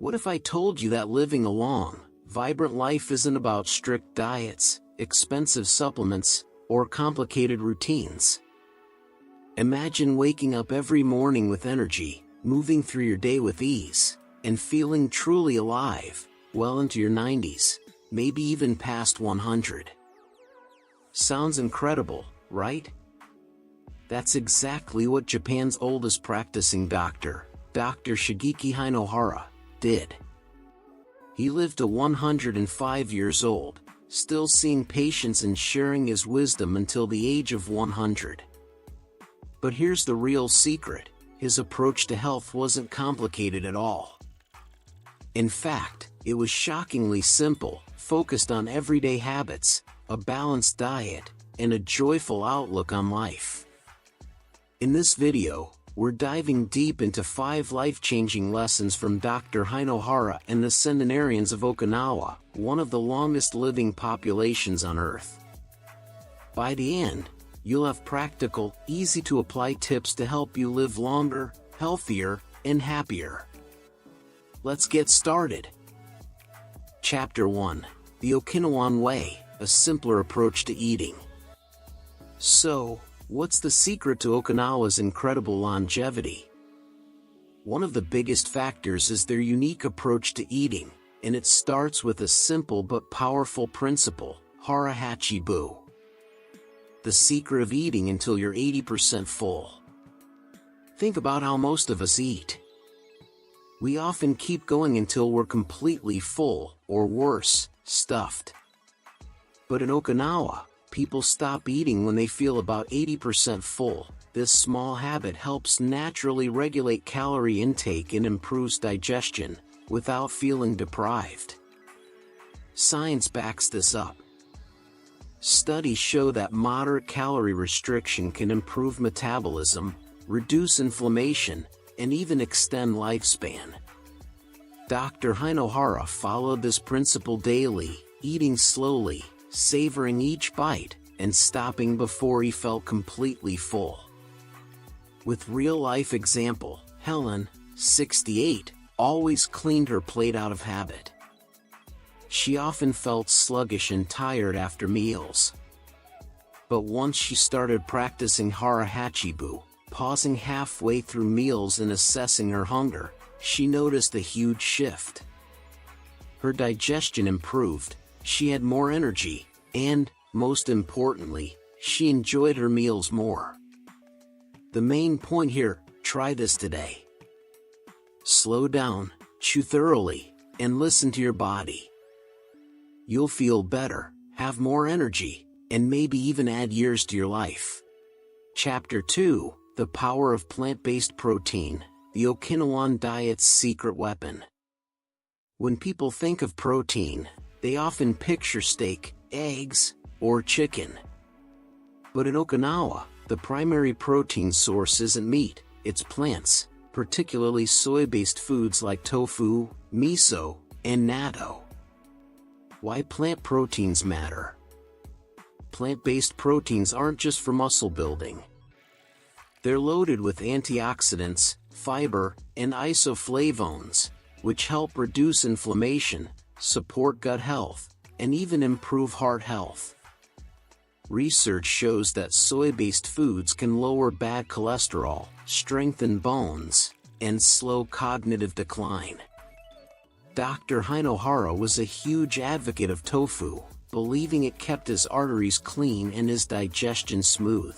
What if I told you that living a long, vibrant life isn't about strict diets, expensive supplements, or complicated routines? Imagine waking up every morning with energy, moving through your day with ease, and feeling truly alive, well into your 90s, maybe even past 100. Sounds incredible, right? That's exactly what Japan's oldest practicing doctor, Dr. Shigeaki Hinohara, did. He lived to 105 years old, still seeing patients and sharing his wisdom until the age of 100. But here's the real secret: his approach to health wasn't complicated at all. In fact, it was shockingly simple, focused on everyday habits, a balanced diet, and a joyful outlook on life. In this video, we're diving deep into 5 life-changing lessons from Dr. Hinohara and the centenarians of Okinawa, one of the longest-living populations on Earth. By the end, you'll have practical, easy-to-apply tips to help you live longer, healthier, and happier. Let's get started. Chapter 1: The Okinawan Way, a simpler approach to eating. So, what's the secret to Okinawa's incredible longevity? One of the biggest factors is their unique approach to eating, and it starts with a simple but powerful principle: hara hachibu. The secret of eating until you're 80% full. Think about how most of us eat. We often keep going until we're completely full, or worse, stuffed. But in Okinawa, people stop eating when they feel about 80% full. This small habit helps naturally regulate calorie intake and improves digestion, without feeling deprived. Science backs this up. Studies show that moderate calorie restriction can improve metabolism, reduce inflammation, and even extend lifespan. Dr. Hinohara followed this principle daily, eating slowly, savoring each bite, and stopping before he felt completely full. With real-life example, Helen, 68, always cleaned her plate out of habit. She often felt sluggish and tired after meals. But once she started practicing hara hachibu, pausing halfway through meals and assessing her hunger, she noticed a huge shift. Her digestion improved, she had more energy, and, most importantly, she enjoyed her meals more. The main point here: try this today. Slow down, chew thoroughly, and listen to your body. You'll feel better, have more energy, and maybe even add years to your life. Chapter 2: The Power of Plant-Based Protein, the Okinawan Diet's Secret Weapon. When people think of protein, they often picture steak, eggs, or chicken. But in Okinawa, the primary protein source isn't meat, it's plants, particularly soy-based foods like tofu, miso, and natto. Why plant proteins matter? Plant-based proteins aren't just for muscle building. They're loaded with antioxidants, fiber, and isoflavones, which help reduce inflammation, support gut health, and even improve heart health. Research shows that soy-based foods can lower bad cholesterol, strengthen bones, and slow cognitive decline. Dr. Hinohara was a huge advocate of tofu, believing it kept his arteries clean and his digestion smooth.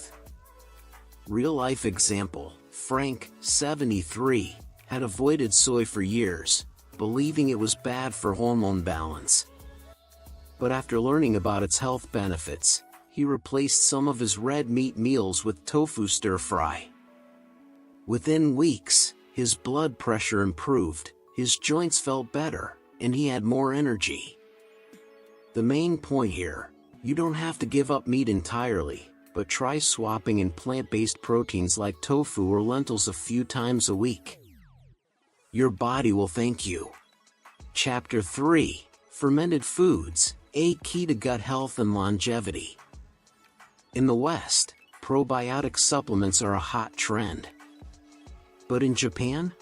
Real-life example: Frank, 73, had avoided soy for years, believing it was bad for hormone balance. But after learning about its health benefits, he replaced some of his red meat meals with tofu stir-fry. Within weeks, his blood pressure improved, his joints felt better, and he had more energy. The main point here: you don't have to give up meat entirely, but try swapping in plant-based proteins like tofu or lentils a few times a week. Your body will thank you. Chapter 3: Fermented Foods, a Key to Gut Health and Longevity. In the West, probiotic supplements are a hot trend. But in Japan?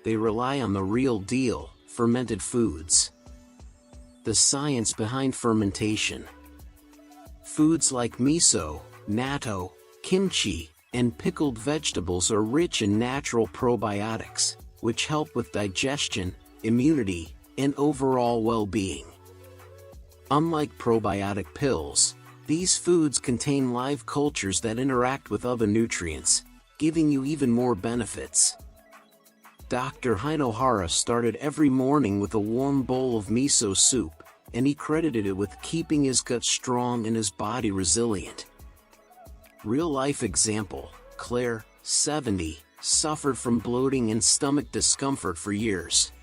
they rely on the real deal, fermented foods. The science behind fermentation. Foods like miso, natto, kimchi, and pickled vegetables are rich in natural probiotics, which help with digestion, immunity, and overall well-being. Unlike probiotic pills, these foods contain live cultures that interact with other nutrients, giving you even more benefits. Dr. Hinohara started every morning with a warm bowl of miso soup, and he credited it with keeping his gut strong and his body resilient. Real-life example, Claire, 70, suffered from bloating and stomach discomfort for years.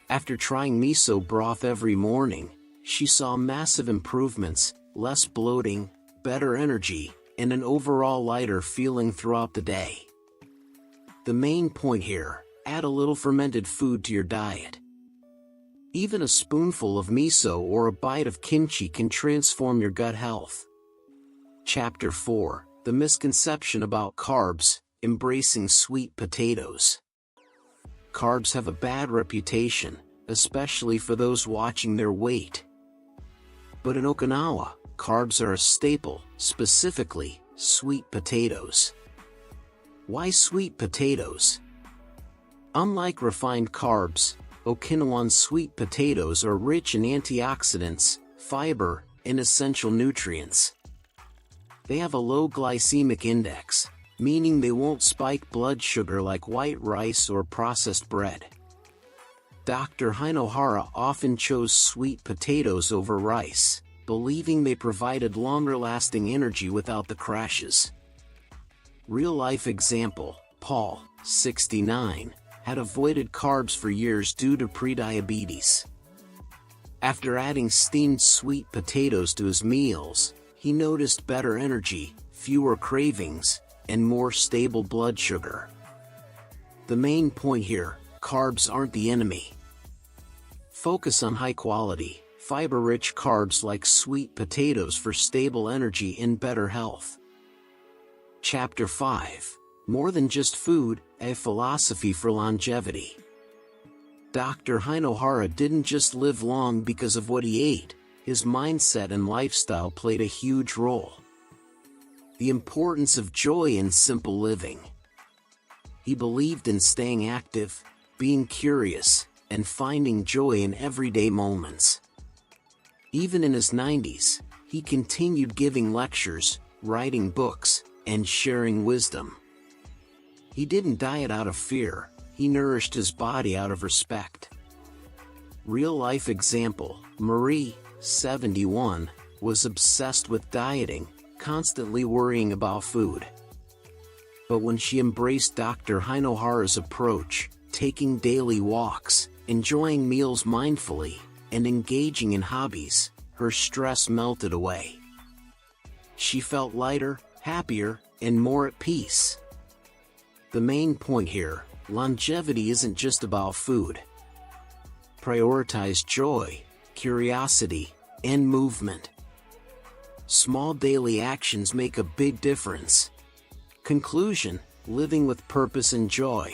After trying miso broth every morning, she saw massive improvements, less bloating, better energy, and an overall lighter feeling throughout the day. The main point here, add a little fermented food to your diet. Even a spoonful of miso or a bite of kimchi can transform your gut health. Chapter 4, The Misconception About Carbs, Embracing Sweet Potatoes. Carbs have a bad reputation, especially for those watching their weight. But in Okinawa, carbs are a staple, specifically, sweet potatoes. Why sweet potatoes? Unlike refined carbs, Okinawan sweet potatoes are rich in antioxidants, fiber, and essential nutrients. They have a low glycemic index, meaning they won't spike blood sugar like white rice or processed bread. Dr. Hinohara often chose sweet potatoes over rice, believing they provided longer-lasting energy without the crashes. Real-life example, Paul, 69, had avoided carbs for years due to prediabetes. After adding steamed sweet potatoes to his meals, he noticed better energy, fewer cravings, and more stable blood sugar. The main point here, carbs aren't the enemy. Focus on high-quality, fiber-rich carbs like sweet potatoes for stable energy and better health. Chapter 5, More Than Just Food, A Philosophy for Longevity. Dr. Hinohara didn't just live long because of what he ate, his mindset and lifestyle played a huge role. The importance of joy in simple living. He believed in staying active, being curious, and finding joy in everyday moments. Even in his 90s, he continued giving lectures, writing books, and sharing wisdom. He didn't diet out of fear, he nourished his body out of respect. Real-life example, Marie, 71, was obsessed with dieting, constantly worrying about food. But when she embraced Dr. Hinohara's approach, taking daily walks, enjoying meals mindfully, and engaging in hobbies, her stress melted away. She felt lighter, happier, and more at peace. The main point here, longevity isn't just about food. Prioritize joy, curiosity, and movement. Small daily actions make a big difference. Conclusion, living with purpose and joy.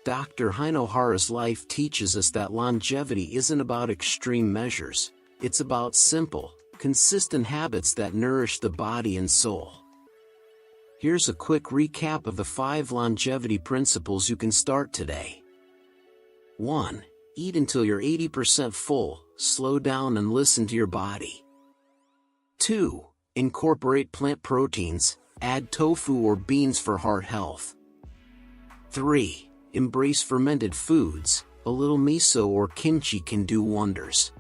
Dr. Hinohara's life teaches us that longevity isn't about extreme measures, it's about simple, consistent habits that nourish the body and soul. Here's a quick recap of the 5 longevity principles you can start today. 1. Eat until you're 80% full, slow down and listen to your body. 2. Incorporate plant proteins, add tofu or beans for heart health. 3. Embrace fermented foods, a little miso or kimchi can do wonders.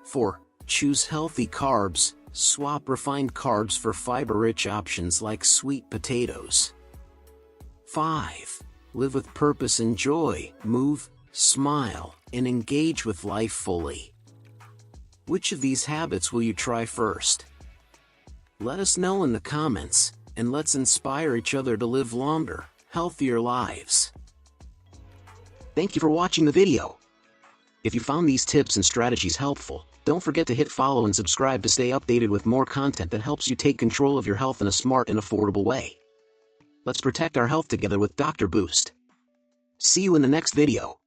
4. Choose healthy carbs, swap refined carbs for fiber-rich options like sweet potatoes. 5. Live with purpose and joy, move, smile, and engage with life fully. Which of these habits will you try first? Let us know in the comments, and let's inspire each other to live longer, healthier lives. Thank you for watching the video. If you found these tips and strategies helpful, don't forget to hit follow and subscribe to stay updated with more content that helps you take control of your health in a smart and affordable way. Let's protect our health together with Dr. Boost. See you in the next video.